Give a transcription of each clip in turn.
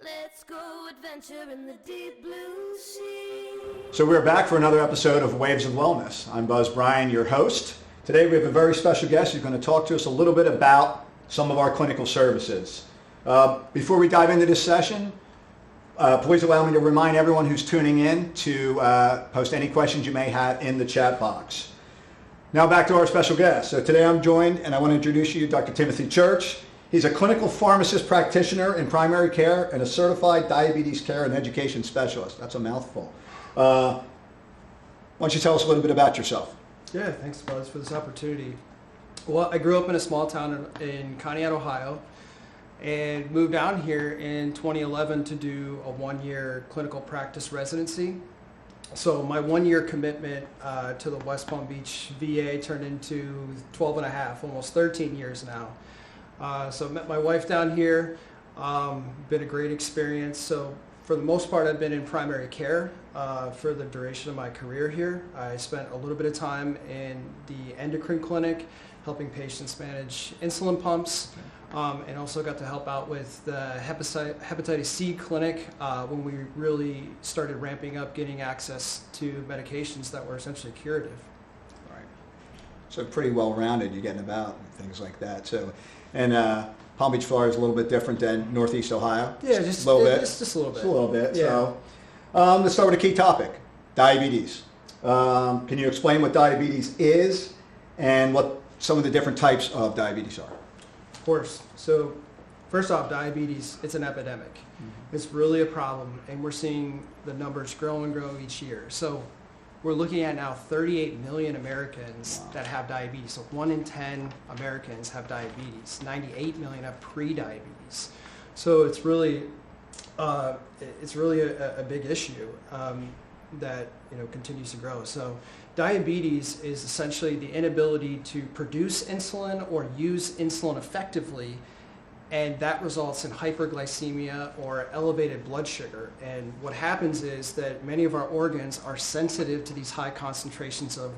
Let's go adventure in the deep blue sea. So we're back for another episode of Waves of Wellness. I'm Buzz Bryan, your host. Today we have a very special guest who's going to talk to us a little bit about some of our clinical services. Before we dive into this session, please allow me to remind everyone who's tuning in to post any questions you may have in the chat box. Now back to our special guest. So today I'm joined, and I want to introduce you to Dr. Timothy Church. He's a clinical pharmacist practitioner in primary care and a certified diabetes care and education specialist. That's a mouthful. Why don't you tell us a little bit about yourself? Yeah, thanks, Buzz, for this opportunity. Well, I grew up in a small town in Conneaut, Ohio, and moved down here in 2011 to do a one-year clinical practice residency. So my one-year commitment to the West Palm Beach VA turned into 12 and a half, almost 13 years now. So I met my wife down here. Been a great experience. So for the most part, I've been in primary care for the duration of my career here. I spent a little bit of time in the endocrine clinic, helping patients manage insulin pumps, and also got to help out with the hepatitis C clinic when we really started ramping up getting access to medications that were essentially curative. Right. So pretty well-rounded. You're getting about and things like that. So. And Palm Beach, Florida is a little bit different than Northeast Ohio. Yeah, just a little bit. Just a little bit. Just a little bit. Yeah. So let's start with a key topic, diabetes. Can you explain what diabetes is and what some of the different types of diabetes are? Of course. So first off, diabetes, it's an epidemic. Mm-hmm. It's really a problem, and we're seeing the numbers grow and grow each year. So we're looking at now 38 million Americans that have diabetes. So 1 in 10 Americans have diabetes. 98 million have pre-diabetes. So it's really a big issue that continues to grow. So diabetes is essentially the inability to produce insulin or use insulin effectively, and that results in hyperglycemia or elevated blood sugar. And what happens is that many of our organs are sensitive to these high concentrations of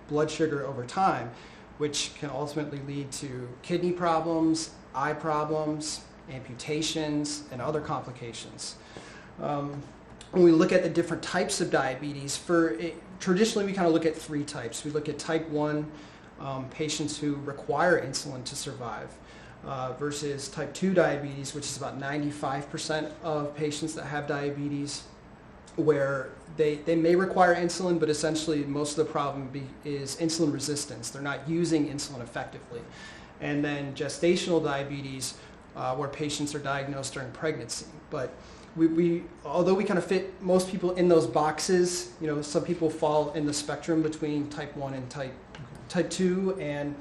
blood sugar over time, which can ultimately lead to kidney problems, eye problems, amputations, and other complications. When we look at the different types of diabetes, traditionally we kind of look at three types. We look at type 1 patients who require insulin to survive. Versus type 2 diabetes, which is about 95% of patients that have diabetes, where they may require insulin, but essentially most of the problem is insulin resistance. They're not using insulin effectively. And then gestational diabetes, where patients are diagnosed during pregnancy. But although we kind of fit most people in those boxes, some people fall in the spectrum between type 1 and type 2, and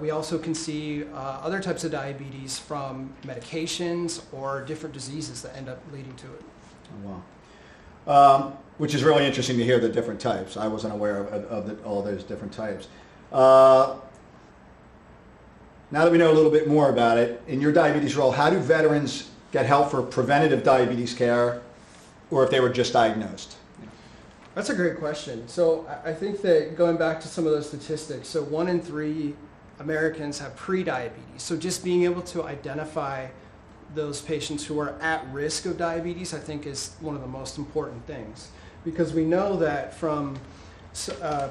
we also can see other types of diabetes from medications or different diseases that end up leading to it. Oh, wow. Which is really interesting to hear the different types. I wasn't aware of all those different types. Now that we know a little bit more about it, in your diabetes role, how do veterans get help for preventative diabetes care, or if they were just diagnosed? That's a great question. So I think that going back to some of those statistics, so 1 in 3 Americans have pre-diabetes. So just being able to identify those patients who are at risk of diabetes, I think, is one of the most important things. Because we know that from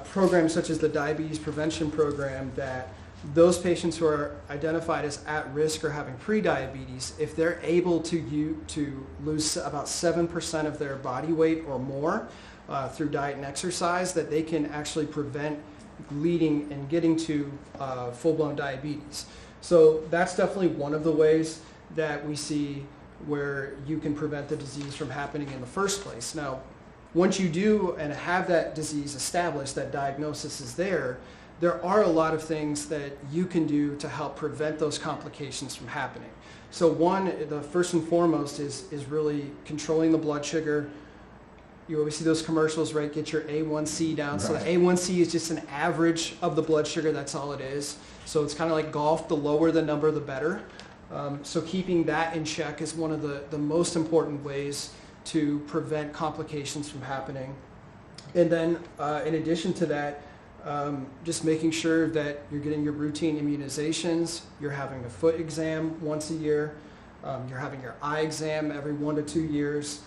programs such as the Diabetes Prevention Program, that those patients who are identified as at risk or having pre-diabetes, if they're able to lose about 7% of their body weight or more through diet and exercise, that they can actually prevent leading and getting to full-blown diabetes. So that's definitely one of the ways that we see where you can prevent the disease from happening in the first place. Now, once you do and have that disease established, that diagnosis is there are a lot of things that you can do to help prevent those complications from happening. So the first and foremost is really controlling the blood sugar. You always see those commercials, right? Get your A1C down. Right. So the A1C is just an average of the blood sugar. That's all it is. So it's kind of like golf. The lower the number, the better. So keeping that in check is one of the most important ways to prevent complications from happening. And then in addition to that, just making sure that you're getting your routine immunizations, you're having a foot exam once a year, You're having your eye exam every 1 to 2 years.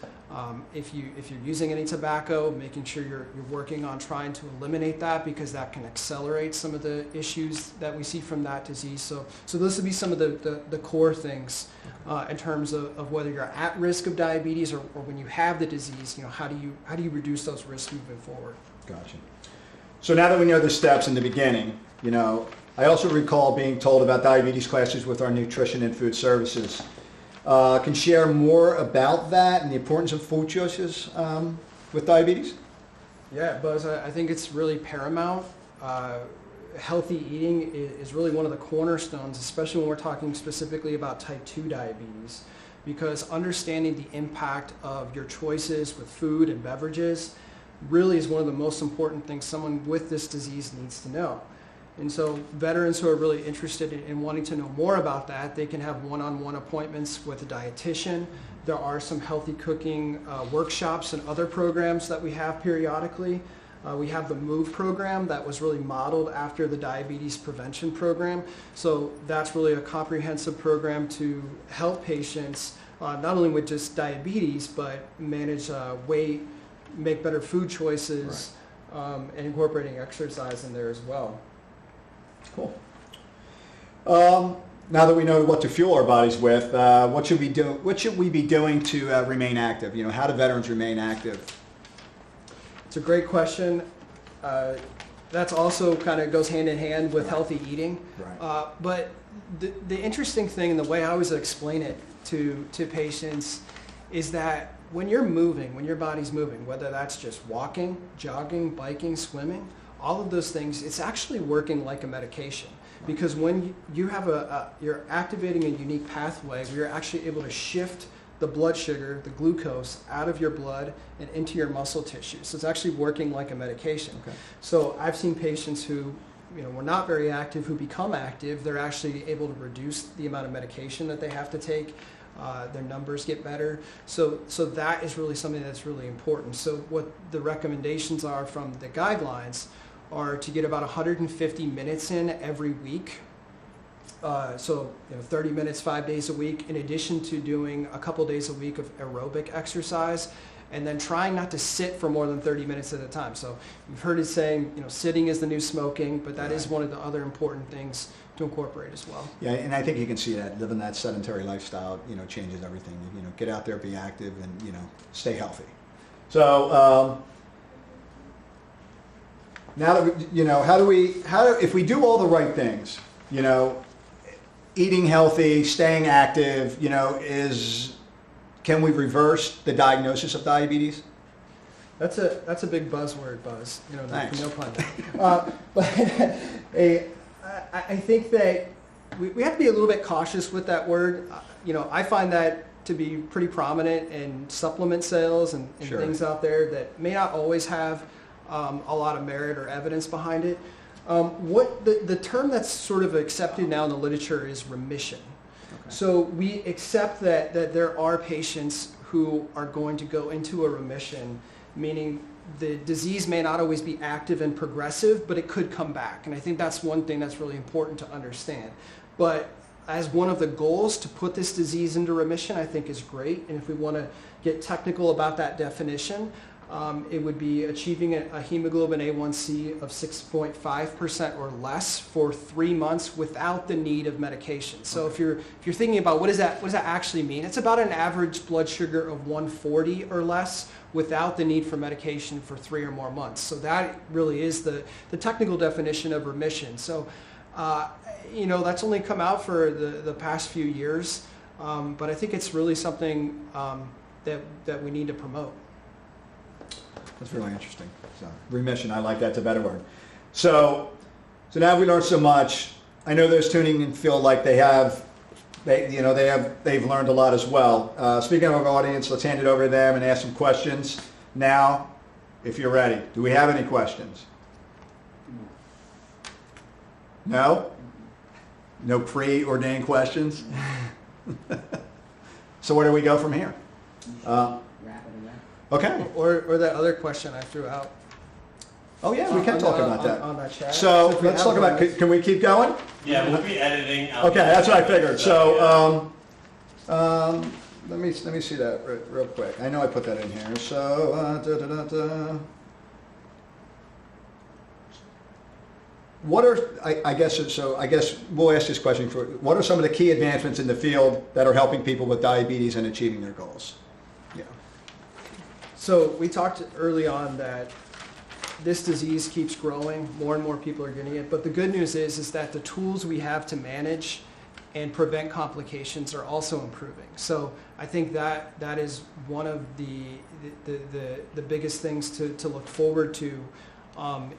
If you're using any tobacco, making sure you're working on trying to eliminate that, because that can accelerate some of the issues that we see from that disease. So those would be some of the core things in terms of whether you're at risk of diabetes or when you have the disease. How do you reduce those risks moving forward? Gotcha. So now that we know the steps in the beginning, I also recall being told about diabetes classes with our nutrition and food services. Can share more about that and the importance of food choices with diabetes? Yeah, Buzz, I think it's really paramount. Healthy eating is really one of the cornerstones, especially when we're talking specifically about type 2 diabetes, because understanding the impact of your choices with food and beverages really is one of the most important things someone with this disease needs to know. And so veterans who are really interested in wanting to know more about that, they can have one-on-one appointments with a dietitian. There are some healthy cooking workshops and other programs that we have periodically. We have the MOVE program that was really modeled after the diabetes prevention program. So that's really a comprehensive program to help patients not only with just diabetes, but manage weight, make better food choices, right, and incorporating exercise in there as well. Cool. Now that we know what to fuel our bodies with, what should we do? What should we be doing to remain active? How do veterans remain active? It's a great question. That's also kind of goes hand in hand with healthy eating. Right. But the interesting thing, and the way I always explain it to patients, is that when you're moving, when your body's moving, whether that's just walking, jogging, biking, swimming, all of those things, it's actually working like a medication, because when you have you're activating a unique pathway where you're actually able to shift the blood sugar, the glucose, out of your blood and into your muscle tissue. So it's actually working like a medication. Okay. So I've seen patients who were not very active who become active. They're actually able to reduce the amount of medication that they have to take. Their numbers get better. So that is really something that's really important. So what the recommendations are from the guidelines are to get about 150 minutes in every week. So 30 minutes, 5 days a week, in addition to doing a couple days a week of aerobic exercise, and then trying not to sit for more than 30 minutes at a time. So you've heard it saying, sitting is the new smoking, but that is one of the other important things to incorporate as well. Yeah, and I think you can see that living that sedentary lifestyle, changes everything. Get out there, be active, and stay healthy. So now that if we do all the right things, eating healthy, staying active, can we reverse the diagnosis of diabetes? That's a big buzzword, Buzz. Thanks. No pun. But I think that we have to be a little bit cautious with that word. I find that to be pretty prominent in supplement sales and Sure. things out there that may not always have a lot of merit or evidence behind it. What the term that's sort of accepted now in the literature is remission. Okay. So we accept that there are patients who are going to go into a remission, meaning the disease may not always be active and progressive, but it could come back. And I think that's one thing that's really important to understand. But as one of the goals to put this disease into remission, I think is great. And if we want to get technical about that definition, it would be achieving a hemoglobin A1C of 6.5% or less for 3 months without the need of medication. So if you're thinking about what does that actually mean, it's about an average blood sugar of 140 or less without the need for medication for 3 or more months. So that really is the technical definition of remission. So that's only come out for the past few years, but I think it's really something that we need to promote. That's really interesting. So remission, I like that. It's a better word. So now we learned so much. I know those tuning in feel like they've learned a lot as well. Speaking of our audience, let's hand it over to them and ask some questions. Now, if you're ready, do we have any questions? No? No preordained questions? So where do we go from here? Okay. Or that other question I threw out. Oh yeah, we can talk about that. On that chat. So let's talk about, can we keep going? Yeah, we'll be editing. Okay, that's what I figured. So Let me see that real quick. I know I put that in here. So, what are, I guess we'll ask this question for, what are some of the key advancements in the field that are helping people with diabetes and achieving their goals? Yeah. So we talked early on that this disease keeps growing, more and more people are getting it, but the good news is that the tools we have to manage and prevent complications are also improving. So I think that is one of the biggest things to look forward to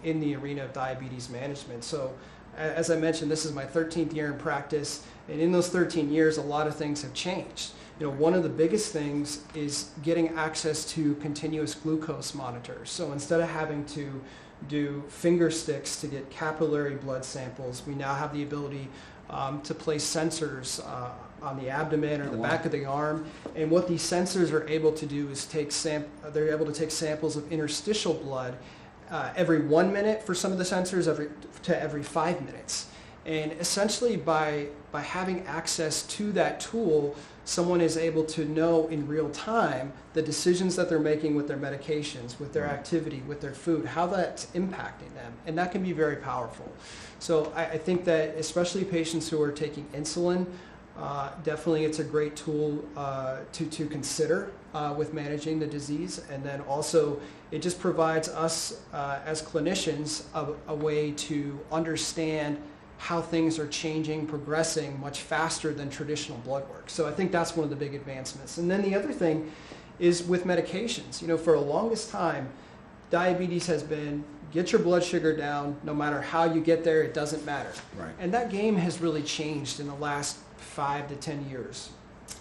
in the arena of diabetes management. So as I mentioned, this is my 13th year in practice, and in those 13 years, a lot of things have changed. You know, one of the biggest things is getting access to continuous glucose monitors. So instead of having to do finger sticks to get capillary blood samples, we now have the ability to place sensors on the abdomen or the back of the arm. And what these sensors are able to do is they're able to take samples of interstitial blood every 1 minute for some of the sensors, every 5 minutes. And essentially by having access to that tool, someone is able to know in real time the decisions that they're making with their medications, with their activity, with their food, how that's impacting them. And that can be very powerful. So I think that especially patients who are taking insulin, definitely it's a great tool to consider with managing the disease. And then also it just provides us as clinicians a way to understand how things are changing, progressing much faster than traditional blood work. So I think that's one of the big advancements. And then the other thing is with medications. You know, for the longest time, diabetes has been get your blood sugar down, no matter how you get there, it doesn't matter. Right. And that game has really changed in the last 5 to 10 years.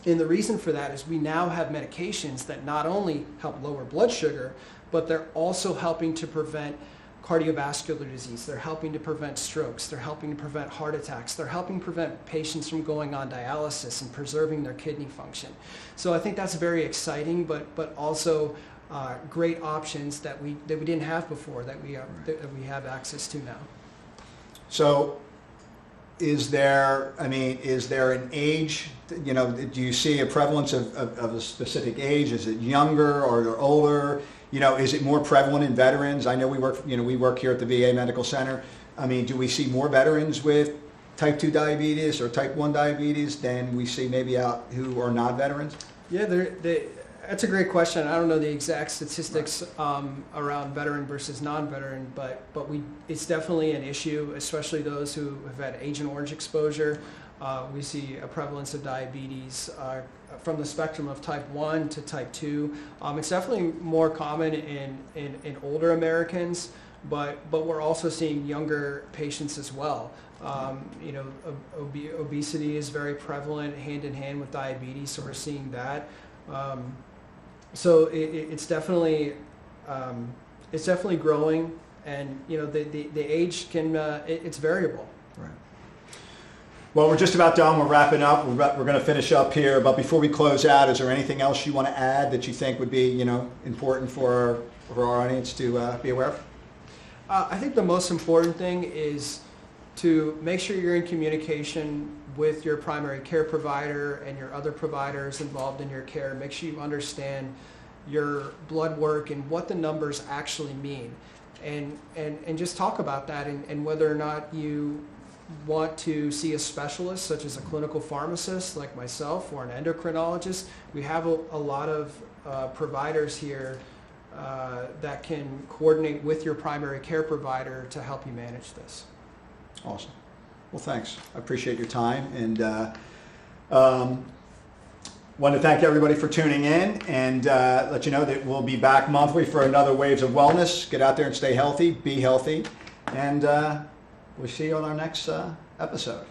And the reason for that is we now have medications that not only help lower blood sugar, but they're also helping to prevent cardiovascular disease. They're helping to prevent strokes. They're helping to prevent heart attacks. They're helping prevent patients from going on dialysis and preserving their kidney function. So I think that's very exciting, but also great options that we didn't have before that we have access to now. So is there an age, you know, do you see a prevalence of a specific age? Is it younger or older? You know, is it more prevalent in veterans? I know we work here at the VA Medical Center. I mean, do we see more veterans with type 2 diabetes or type 1 diabetes than we see maybe out who are not veterans? Yeah, that's a great question. I don't know the exact statistics around veteran versus non-veteran, but it's definitely an issue, especially those who have had Agent Orange exposure. We see a prevalence of diabetes from the spectrum of type 1 to type 2. It's definitely more common in older Americans, but we're also seeing younger patients as well. You know, obesity is very prevalent hand in hand with diabetes, so we're seeing that. So it's definitely growing, and you know the age can it's variable. Right. Well, we're just about done. We're wrapping up. We're going to finish up here. But before we close out, is there anything else you want to add that you think would be, you know, important for our audience to be aware of? I think the most important thing is to make sure you're in communication with your primary care provider and your other providers involved in your care. Make sure you understand your blood work and what the numbers actually mean. And just talk about that and whether or not you want to see a specialist such as a clinical pharmacist like myself or an endocrinologist. We have a lot of providers here that can coordinate with your primary care provider to help you manage this. Awesome. Well, thanks. I appreciate your time, and want to thank everybody for tuning in, and let you know that we'll be back monthly for another Waves of Wellness. Get out there and stay healthy, be healthy, and we'll see you on our next episode.